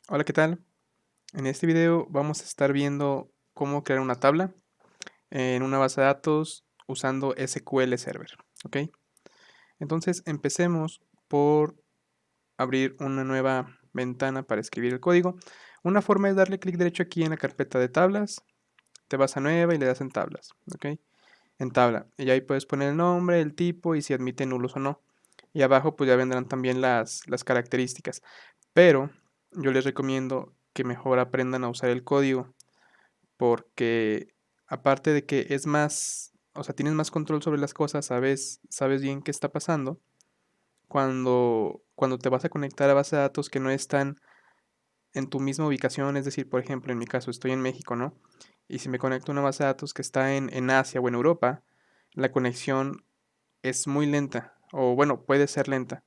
Hola, ¿qué tal? En este video vamos a estar viendo cómo crear una tabla en una base de datos usando SQL Server, ¿ok? Entonces empecemos por abrir una nueva ventana para escribir el código. Una forma es darle clic derecho aquí en la carpeta de tablas, te vas a nueva y le das en tablas, ¿ok? En tabla, y ahí puedes poner el nombre, el tipo y si admite nulos o no. Y abajo pues ya vendrán también las características, pero yo les recomiendo que mejor aprendan a usar el código porque aparte de que es más, o sea, tienes más control sobre las cosas, sabes bien qué está pasando. Cuando te vas a conectar a base de datos que no están en tu misma ubicación, es decir, por ejemplo, en mi caso estoy en México, ¿no? Y si me conecto a una base de datos que está en Asia o en Europa, la conexión es muy lenta, o bueno, puede ser lenta.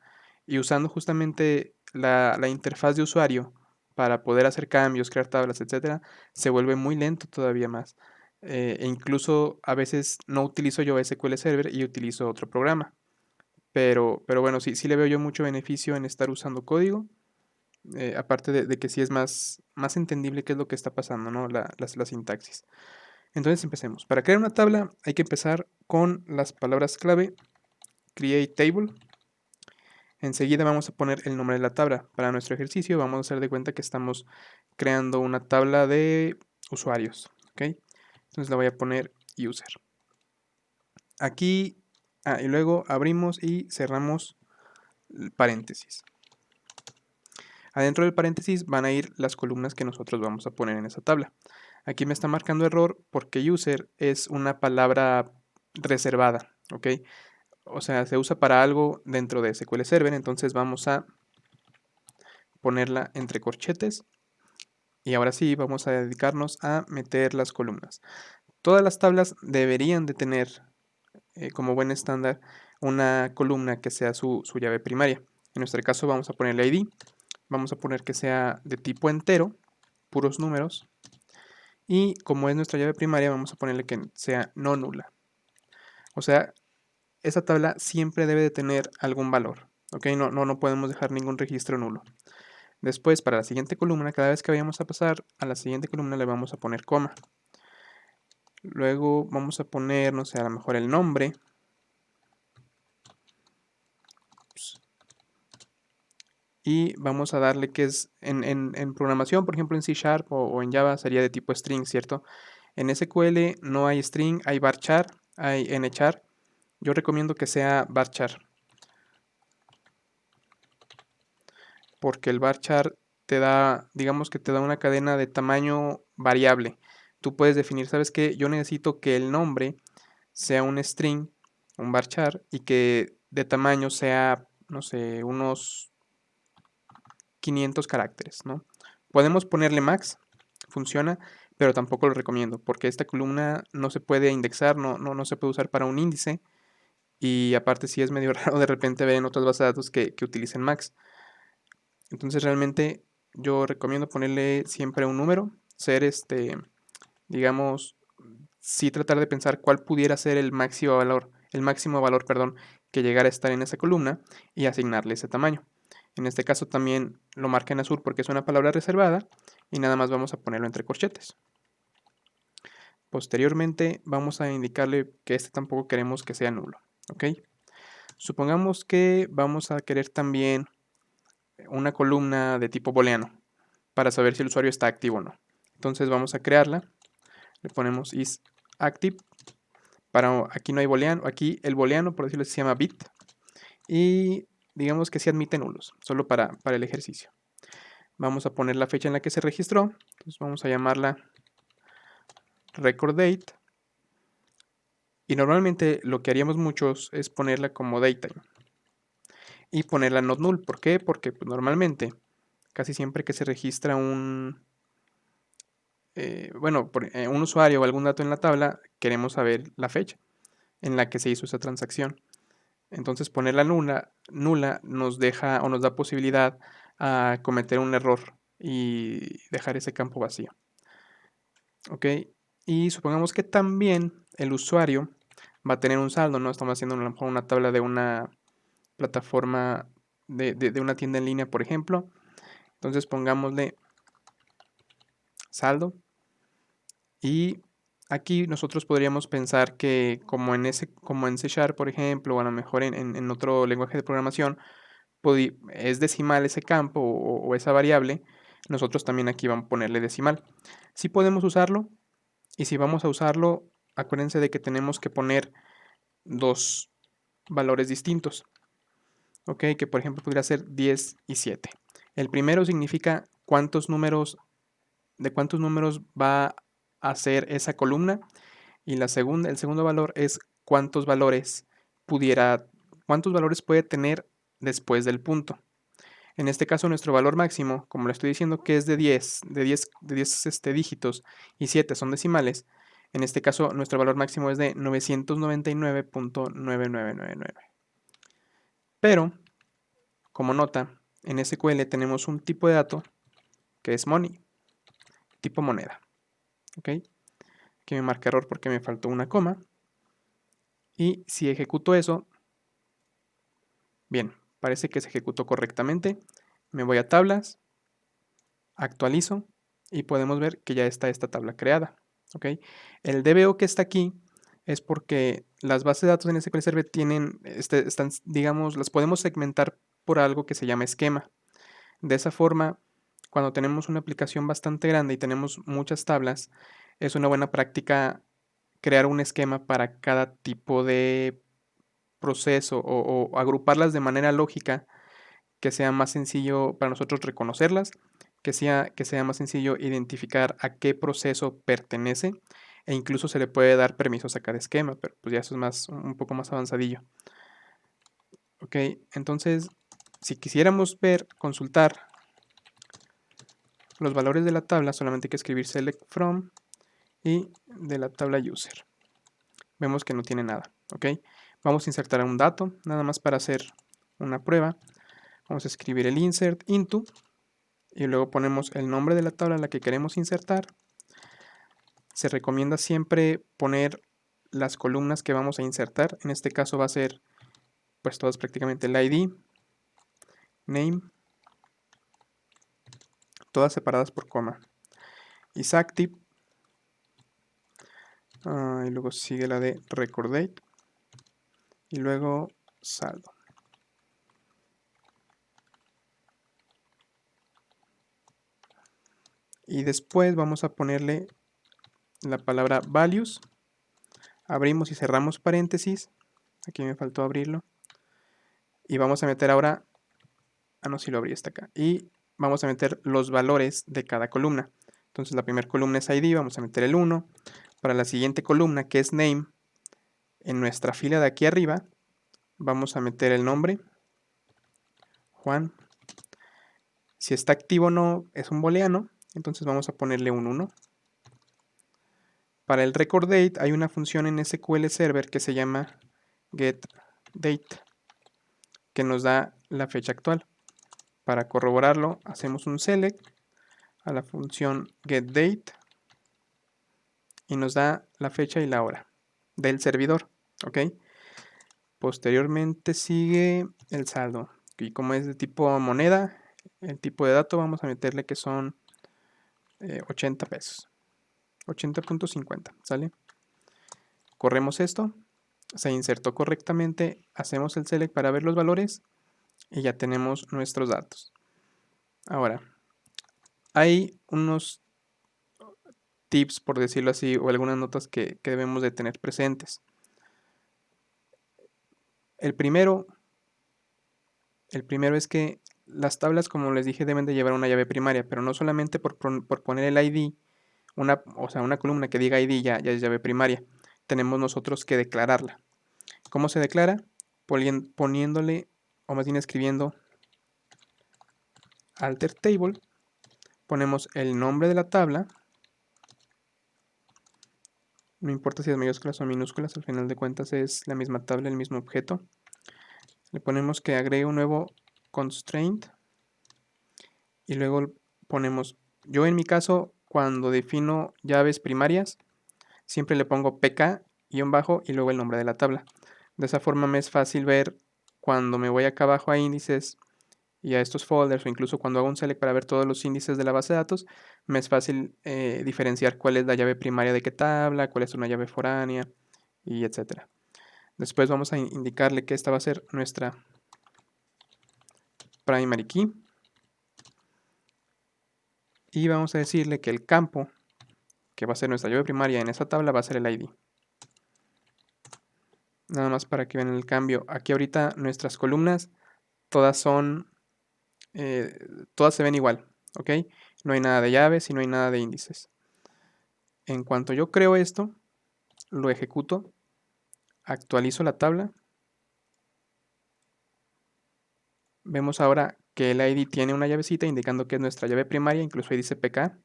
Y usando justamente la interfaz de usuario para poder hacer cambios, crear tablas, etcétera, se vuelve muy lento todavía más. E incluso a veces no utilizo yo SQL Server y utilizo otro programa. Pero bueno, sí le veo yo mucho beneficio en estar usando código. Aparte de que sí es más entendible qué es lo que está pasando, ¿no? La sintaxis. Entonces empecemos. Para crear una tabla hay que empezar con las palabras clave create table. Enseguida vamos a poner el nombre de la tabla. Para nuestro ejercicio vamos a hacer de cuenta que estamos creando una tabla de usuarios. ¿Ok? Entonces la voy a poner user. Aquí, y luego abrimos y cerramos el paréntesis. Adentro del paréntesis van a ir las columnas que nosotros vamos a poner en esa tabla. Aquí me está marcando error porque user es una palabra reservada. ¿Ok? O sea, se usa para algo dentro de SQL Server, entonces vamos a ponerla entre corchetes y ahora sí vamos a dedicarnos a meter las columnas. Todas las tablas deberían de tener como buen estándar una columna que sea su llave primaria. En nuestro caso vamos a ponerle ID, vamos a poner que sea de tipo entero, puros números, y como es nuestra llave primaria vamos a ponerle que sea no nula. O sea, esa tabla siempre debe de tener algún valor, ¿ok? No podemos dejar ningún registro nulo. Después, para la siguiente columna, cada vez que vayamos a pasar a la siguiente columna le vamos a poner coma. Luego vamos a poner, no sé, a lo mejor el nombre. Y vamos a darle que es en programación, por ejemplo en C# o en Java sería de tipo string, ¿cierto? En SQL no hay string, hay varchar, hay nchar. Yo recomiendo que sea varchar, porque el varchar te da, digamos que te da una cadena de tamaño variable. Tú puedes definir, ¿sabes qué? Yo necesito que el nombre sea un string, un varchar, y que de tamaño sea, no sé, unos 500 caracteres, ¿no? Podemos ponerle max, funciona, pero tampoco lo recomiendo, porque esta columna no se puede indexar, no se puede usar para un índice, y aparte sí es medio raro de repente ver en otras bases de datos que utilicen max. Entonces realmente yo recomiendo ponerle siempre un número, ser digamos, sí tratar de pensar cuál pudiera ser el máximo valor, perdón, que llegara a estar en esa columna y asignarle ese tamaño. En este caso también lo marca en azul porque es una palabra reservada y nada más vamos a ponerlo entre corchetes. Posteriormente vamos a indicarle que este tampoco queremos que sea nulo, ¿ok? Supongamos que vamos a querer también una columna de tipo booleano para saber si el usuario está activo o no. Entonces vamos a crearla, le ponemos is active. Aquí no hay booleano, aquí el booleano por decirlo así se llama bit y digamos que sí admite nulos, solo para el ejercicio. Vamos a poner la fecha en la que se registró, entonces vamos a llamarla record date y normalmente lo que haríamos muchos es ponerla como datetime y ponerla not null. ¿Por qué? Porque pues, normalmente casi siempre que se registra un usuario o algún dato en la tabla queremos saber la fecha en la que se hizo esa transacción. Entonces ponerla nula nos deja o nos da posibilidad a cometer un error y dejar ese campo vacío. ¿Ok? Y supongamos que también el usuario va a tener un saldo, ¿no? Estamos haciendo a lo mejor una tabla de una plataforma de una tienda en línea, por ejemplo. Entonces pongámosle saldo. Y aquí nosotros podríamos pensar que como en C Sharp, por ejemplo, o a lo mejor en otro lenguaje de programación, es decimal ese campo o esa variable, nosotros también aquí vamos a ponerle decimal. Sí podemos usarlo, y si vamos a usarlo, acuérdense de que tenemos que poner dos valores distintos, ¿ok? Que por ejemplo podría ser 10 y 7. El primero significa de cuántos números va a ser esa columna, y el segundo valor es cuántos valores puede tener después del punto. En este caso, nuestro valor máximo, como le estoy diciendo que es de 10 dígitos y 7 son decimales, en este caso nuestro valor máximo es de 999.9999. Pero, como nota, en SQL tenemos un tipo de dato que es money, tipo moneda. ¿Ok? Aquí me marca error porque me faltó una coma. Y si ejecuto eso, bien, parece que se ejecutó correctamente. Me voy a tablas, actualizo y podemos ver que ya está esta tabla creada. ¿Ok? El DBO que está aquí es porque las bases de datos en SQL Server digamos, las podemos segmentar por algo que se llama esquema. De esa forma, cuando tenemos una aplicación bastante grande y tenemos muchas tablas, es una buena práctica crear un esquema para cada tipo de proceso o agruparlas de manera lógica, que sea más sencillo para nosotros reconocerlas, que sea más sencillo identificar a qué proceso pertenece, e incluso se le puede dar permisos a cada esquema, pero pues ya eso es un poco más avanzadillo. Ok, entonces si quisiéramos consultar los valores de la tabla, solamente hay que escribir select from y de la tabla user. Vemos que no tiene nada, ¿ok? Vamos a insertar un dato, nada más para hacer una prueba. Vamos a escribir el insert into y luego ponemos el nombre de la tabla a la que queremos insertar. Se recomienda siempre poner las columnas que vamos a insertar. En este caso va a ser pues todas prácticamente el ID, name, todas separadas por coma. IsActive, y luego sigue la de record date y luego saldo. Y después vamos a ponerle la palabra values. Abrimos y cerramos paréntesis. Aquí me faltó abrirlo. Y vamos a meter ahora, no, si lo abrí, está acá. Y vamos a meter los valores de cada columna. Entonces la primera columna es ID, vamos a meter el 1. Para la siguiente columna, que es name, en nuestra fila de aquí arriba, vamos a meter el nombre, Juan. Si está activo o no, es un booleano, entonces vamos a ponerle un 1. Para el record date hay una función en SQL Server que se llama getDate, que nos da la fecha actual. Para corroborarlo, hacemos un select a la función getDate y nos da la fecha y la hora del servidor, ¿ok? Posteriormente sigue el saldo, y como es de tipo moneda, el tipo de dato vamos a meterle que son 80 pesos, 80.50, ¿sale? Corremos esto, se insertó correctamente, hacemos el select para ver los valores y ya tenemos nuestros datos. Ahora, hay unos tips, por decirlo así, o algunas notas que debemos de tener presentes. El primero es que las tablas, como les dije, deben de llevar una llave primaria, pero no solamente por poner el ID, una columna que diga ID ya es llave primaria. Tenemos nosotros que declararla. ¿Cómo se declara? Poniéndole, o más bien escribiendo alter table, ponemos el nombre de la tabla, no importa si es mayúsculas o minúsculas, al final de cuentas es la misma tabla, el mismo objeto. Le ponemos que agregue un nuevo constraint y luego ponemos, yo en mi caso, cuando defino llaves primarias, siempre le pongo pk bajo y luego el nombre de la tabla. De esa forma me es fácil ver cuando me voy acá abajo a índices y a estos folders, o incluso cuando hago un select para ver todos los índices de la base de datos, me es fácil diferenciar cuál es la llave primaria de qué tabla, cuál es una llave foránea, y etcétera. Después vamos a indicarle que esta va a ser nuestra primary key. Y vamos a decirle que el campo, que va a ser nuestra llave primaria en esa tabla, va a ser el ID. Nada más para que vean el cambio. Aquí ahorita nuestras columnas, todas son, todas se ven igual, ¿ok? No hay nada de llaves y no hay nada de índices. En cuanto yo creo esto, lo ejecuto, actualizo la tabla. Vemos ahora que el ID tiene una llavecita indicando que es nuestra llave primaria, incluso ahí dice PK.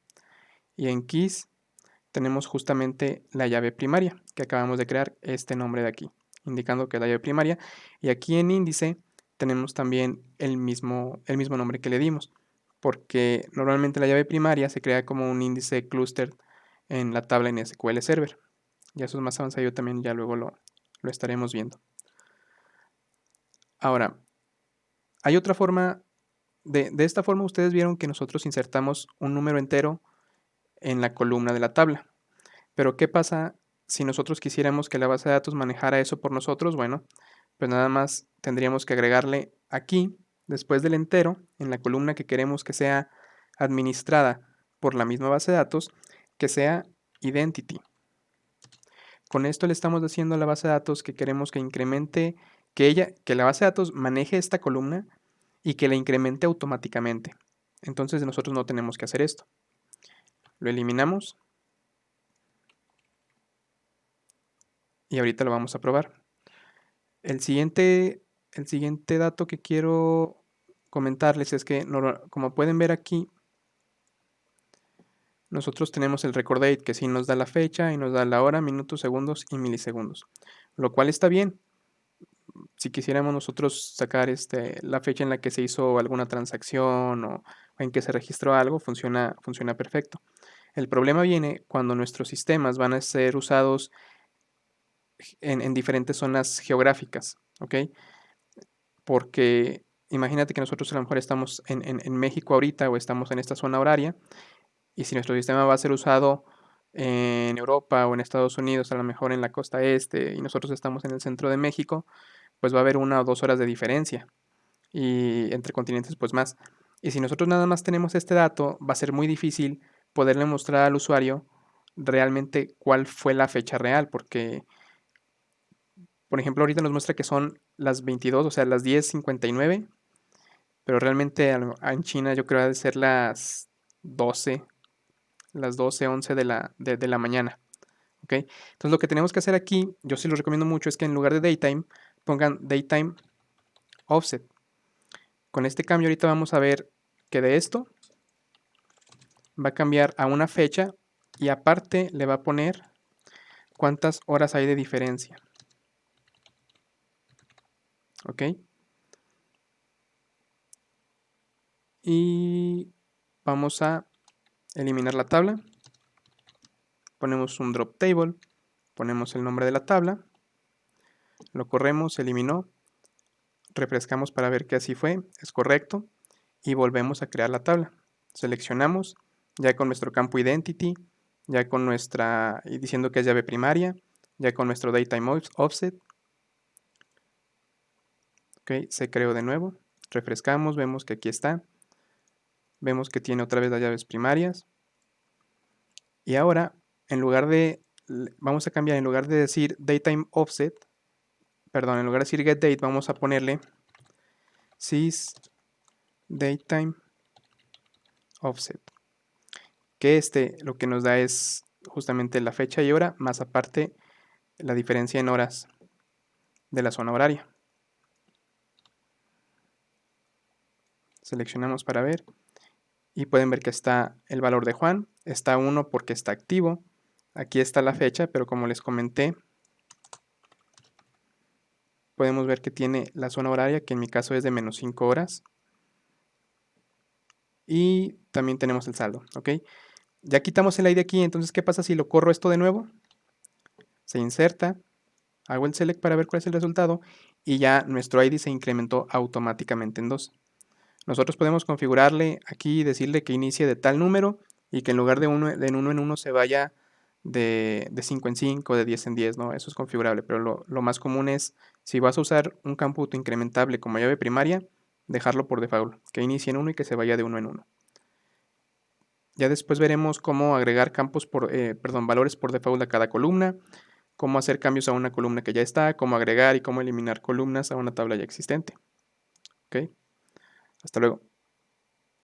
Y en keys tenemos justamente la llave primaria que acabamos de crear, este nombre de aquí, indicando que es la llave primaria. Y aquí en índice tenemos también el mismo nombre que le dimos, porque normalmente la llave primaria se crea como un índice cluster en la tabla en SQL Server. Ya eso es más avanzado, también ya luego lo estaremos viendo. Ahora, hay otra forma, de esta forma ustedes vieron que nosotros insertamos un número entero en la columna de la tabla. Pero ¿qué pasa si nosotros quisiéramos que la base de datos manejara eso por nosotros? Bueno, pues nada más tendríamos que agregarle aquí, después del entero, en la columna que queremos que sea administrada por la misma base de datos, que sea identity. Con esto le estamos diciendo a la base de datos que queremos que incremente, que la base de datos maneje esta columna y que la incremente automáticamente. Entonces nosotros no tenemos que hacer esto. Lo eliminamos y ahorita lo vamos a probar. El siguiente dato que quiero comentarles es que, como pueden ver aquí, nosotros tenemos el record date, que sí nos da la fecha y nos da la hora, minutos, segundos y milisegundos, lo cual está bien. Si quisiéramos nosotros sacar la fecha en la que se hizo alguna transacción o en que se registró algo, funciona perfecto. El problema viene cuando nuestros sistemas van a ser usados en diferentes zonas geográficas, ¿ok? Porque imagínate que nosotros a lo mejor estamos en México ahorita o estamos en esta zona horaria, y si nuestro sistema va a ser usado en Europa o en Estados Unidos, a lo mejor en la costa este, y nosotros estamos en el centro de México, pues va a haber 1 o 2 horas de diferencia, y entre continentes pues más. Y si nosotros nada más tenemos este dato, va a ser muy difícil poderle mostrar al usuario realmente cuál fue la fecha real, porque, por ejemplo, ahorita nos muestra que son las 22, o sea, las 10:59, pero realmente en China yo creo que ha de ser las 12, 11 de la mañana. ¿Ok? Entonces lo que tenemos que hacer aquí, yo sí lo recomiendo mucho, es que en lugar de daytime, pongan daytime offset. Con este cambio ahorita vamos a ver que de esto va a cambiar a una fecha y aparte le va a poner cuántas horas hay de diferencia. ¿Ok? Y vamos a eliminar la tabla. Ponemos un drop table, ponemos el nombre de la tabla, lo corremos, se eliminó, refrescamos para ver que así fue, es correcto, y volvemos a crear la tabla. Seleccionamos ya con nuestro campo identity, ya con nuestra, y diciendo que es llave primaria, ya con nuestro datetime offset. Ok, se creó de nuevo, refrescamos, vemos que aquí está, vemos que tiene otra vez las llaves primarias. Y ahora, en lugar de, vamos a cambiar, en lugar de decir datetime offset, perdón, en lugar de decir getDate, vamos a ponerle sys datetime offset. Que lo que nos da es justamente la fecha y hora, más aparte la diferencia en horas de la zona horaria. Seleccionamos para ver y pueden ver que está el valor de Juan, está 1 porque está activo, aquí está la fecha, pero como les comenté, podemos ver que tiene la zona horaria, que en mi caso es de -5 horas, y también tenemos el saldo, ¿ok? Ya quitamos el ID aquí, entonces ¿qué pasa si lo corro esto de nuevo? Se inserta, hago el select para ver cuál es el resultado, y ya nuestro ID se incrementó automáticamente en 2. Nosotros podemos configurarle aquí, decirle que inicie de tal número y que en lugar de uno en uno se vaya de 5 en 5, de 10 en 10, ¿no? Eso es configurable, pero lo más común es, si vas a usar un campo autoincrementable como llave primaria, dejarlo por default, que inicie en uno y que se vaya de uno en uno. Ya después veremos cómo agregar valores por default a cada columna, cómo hacer cambios a una columna que ya está, cómo agregar y cómo eliminar columnas a una tabla ya existente. ¿Ok? Hasta luego.